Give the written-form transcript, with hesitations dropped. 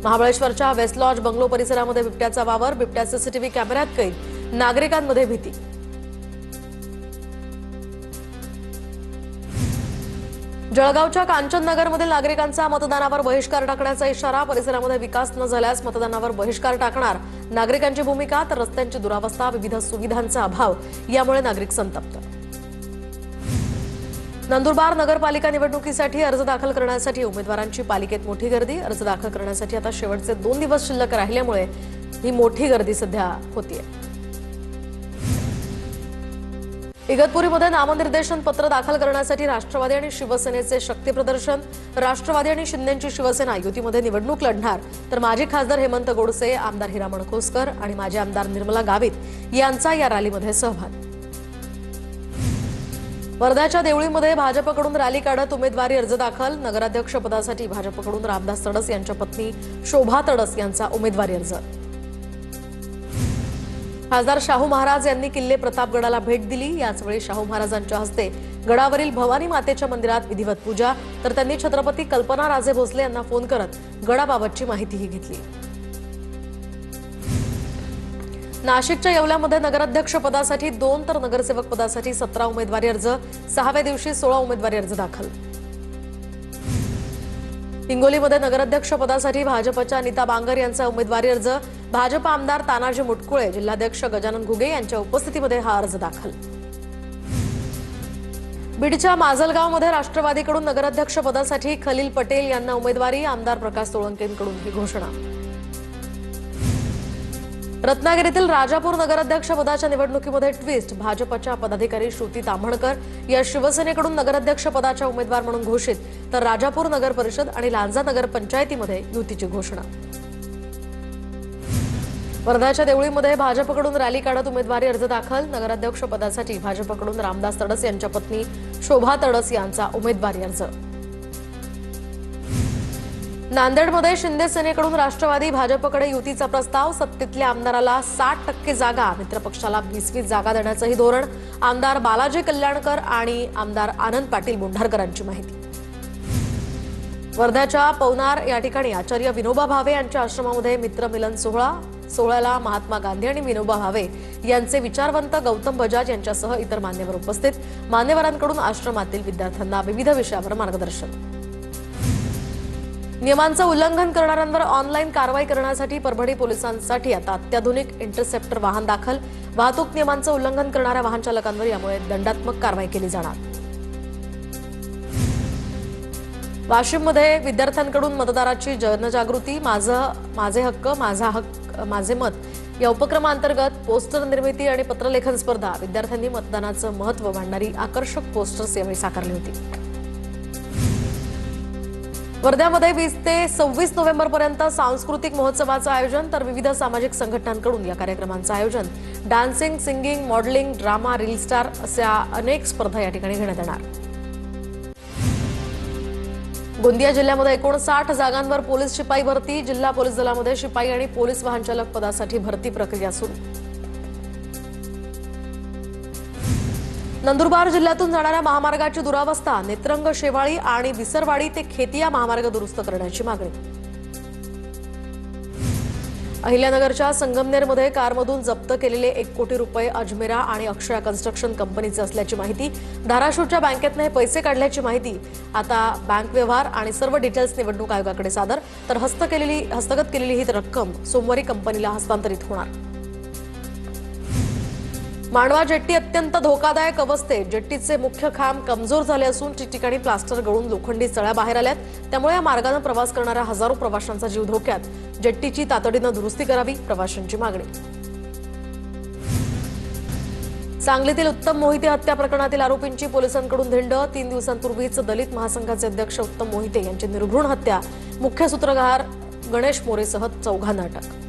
महाबळेश्वरच्या waste lodge bungalow परिसरामध्ये बिबट्याचा वावर, बिबट्या सीसीटीव्ही कॅमेऱ्यात कैद, नागरिकांमध्ये भीती। जळगावच्या कांचननगरमधील नागरिकांचा मतदानावर बहिष्कार टाकण्याचा इशारा, परिसरामध्ये विकास न झाल्यास मतदानावर बहिष्कार टाकणार। नागरिकांची भूमिका तर रस्त्यांची दुरावस्था, विविध सुविधांचा अभाव यामुळे नागरिक संतप्त। नंदुरबार नगरपालिका निवडणुकीसाठी अर्ज दाखल करण्यासाठी उमेदवारांची पालिकेत मोठी गर्दी। अर्ज दाखल करण्यासाठी आता शेवटचे 2 दिवस शिल्लक राहिल्यामुळे ही मोठी गर्दी सध्या होतीये। इगतपुरीमध्ये नामनिर्देशन पत्र दाखल करण्यासाठी राष्ट्रवादी आणि शिवसेनेचे शक्ती प्रदर्शन। राष्ट्रवादी आणि शिंदेची शिवसेना युतीमध्ये निवडणूक लढणार, तर माजी खासदार हेमंत गोडसे, आमदार हिरामण खोसकर आणि माजी आमदार निर्मला गावित यांचा या रॅलीमध्ये सहभाग। वर्ध्याच्या देवळीमध्ये भाजपकडून रॅली काढत उमेदवारी अर्ज दाखल। नगराध्यक्ष पदासाठी भाजपकडून रामदास तडस यांच्या पत्नी शोभा तडस यांचा उमेदवारी अर्ज। खासदार शाहू महाराज यांनी किल्ले प्रतापगडाला भेट दिली। याचवेळी शाहू महाराजांच्या हस्ते गडावरील भवानी मातेच्या मंदिरात विधिवत पूजा, तर त्यांनी छत्रपती कल्पना राजे भोसले यांना फोन करत गडाबाबतची माहितीही घेतली। नाशिकच्या येवल्यामध्ये नगराध्यक्ष पदासाठी 2 तर नगरसेवक पदासाठी 17 उमेदवारी अर्ज। 6व्या दिवशी 16 उमेदवारी अर्ज दाखल। हिंगोलीमध्ये नगराध्यक्ष पदासाठी भाजपच्या नीता बांगर यांचा उमेदवारी अर्ज। भाजप आमदार तानाजी मुटकुळे, जिल्हाध्यक्ष गजानन घुगे यांच्या उपस्थितीमध्ये हा अर्ज दाखल। बीडच्या माजलगावमध्ये राष्ट्रवादीकडून नगराध्यक्ष पदासाठी खलील पटेल यांना उमेदवारी। आमदार प्रकाश सोळंकेंकडून ही घोषणा। रत्नागिरीतील राजापूर नगराध्यक्ष पदाच्या निवडणुकीमध्ये ट्विस्ट, भाजपच्या पदाधिकारी श्रुती ताम्हणकर या शिवसेनेकडून नगराध्यक्ष पदाच्या उमेदवार म्हणून घोषित, तर राजापूर नगर परिषद आणि लांजा नगर पंचायतीमध्ये युतीची घोषणा। वर्ध्याच्या देवळीमध्ये भाजपकडून रॅली काढत उमेदवारी अर्ज दाखल। नगराध्यक्ष पदासाठी भाजपकडून रामदास तडस यांच्या पत्नी शोभा तडस यांचा उमेदवारी अर्ज। नांदेडमध्ये शिंदे सेनेकडून राष्ट्रवादी भाजपकडे युतीचा प्रस्ताव। सत्तेतल्या आमदाराला 60% जागा, मित्रपक्षाला 20 जागा देण्याचंही धोरण। आमदार बालाजी कल्याणकर आणि आमदार आनंद पाटील बोंढारकरांची माहिती। वर्ध्याच्या पवनार या ठिकाणी आचार्य विनोबा भावे यांच्या आश्रमामध्ये मित्रमिलन सोहळा। सोहळ्याला महात्मा गांधी आणि विनोबा भावे यांचे विचारवंत गौतम बजाज यांच्यासह इतर मान्यवर उपस्थित। मान्यवरांकडून आश्रमातील विद्यार्थ्यांना विविध विषयावर मार्गदर्शन। नियमांचं उल्लंघन करणाऱ्यांवर ऑनलाईन कारवाई करण्यासाठी परभणी पोलिसांसाठी आता अत्याधुनिक इंटरसेप्टर वाहन दाखल। वाहतूक नियमांचं उल्लंघन करणाऱ्या वाहन चालकांवर यामुळे दंडात्मक कारवाई केली जाणार। वाशिममध्ये विद्यार्थ्यांकडून मतदाराची जनजागृती। माझे हक्क माझे मत या उपक्रमांतर्गत पोस्टर निर्मिती आणि पत्रलेखन स्पर्धा। विद्यार्थ्यांनी मतदानाचं महत्त्व मांडणारी आकर्षक पोस्टर्स यावेळी साकारली होती। वर्ध्यामध्ये 20 ते 26 नोव्हेंबरपर्यंत सांस्कृतिक महोत्सवाचं आयोजन, तर विविध सामाजिक संघटनांकडून या कार्यक्रमांचं आयोजन। Dancing, singing, modelling, drama, reel star अशा अनेक स्पर्धा या ठिकाणी घेण्यात येणार। गोंदिया जिल्ह्यामध्ये 59 जागांवर पोलीस शिपाई भरती। जिल्हा पोलीस दलामध्ये शिपाई आणि पोलीस वाहन चालक पदासाठी भरती प्रक्रिया सुरू। नंदुरबार जिल्ह्यातून जाणाऱ्या महामार्गाची दुरावस्था। नेत्रंग, शेवाळी आणि विसरवाडी ते खेतिया महामार्ग दुरुस्त करण्याची मागणी। अहिल्यानगरच्या संगमनेरमध्ये कारमधून जप्त केलेले 1 कोटी रुपये अजमेरा आणि अक्षया कन्स्ट्रक्शन कंपनीचे असल्याची माहिती। धाराशिवच्या बँकेतनं हे पैसे काढल्याची माहिती। आता बँक व्यवहार आणि सर्व डिटेल्स निवडणूक आयोगाकडे सादर, तर हस्तगत केलेली ही रक्कम सोमवारी कंपनीला हस्तांतरित होणार। मांडवा जेट्टी अत्यंत धोकादायक अवस्थेत। जेट्टीचे मुख्य खांब कमजोर झाले असून ठिकठिकाणी प्लास्टर गळून लोखंडी सळ्या बाहेर आल्यात। त्यामुळे या मार्गाने प्रवास करणाऱ्या हजारो प्रवाशांचा जीव धोक्यात। जेट्टीची तातडीने दुरुस्ती करावी, प्रवाशांची मागणी। सांगलीतील उत्तम मोहिते हत्या प्रकरणातील आरोपींची पोलिसांकडून धिंड। 3 दिवसांपूर्वीच दलित महासंघाचे अध्यक्ष उत्तम मोहिते यांची निर्घृण हत्या। मुख्य सूत्रधार गणेश मोरेसह 4 अटक।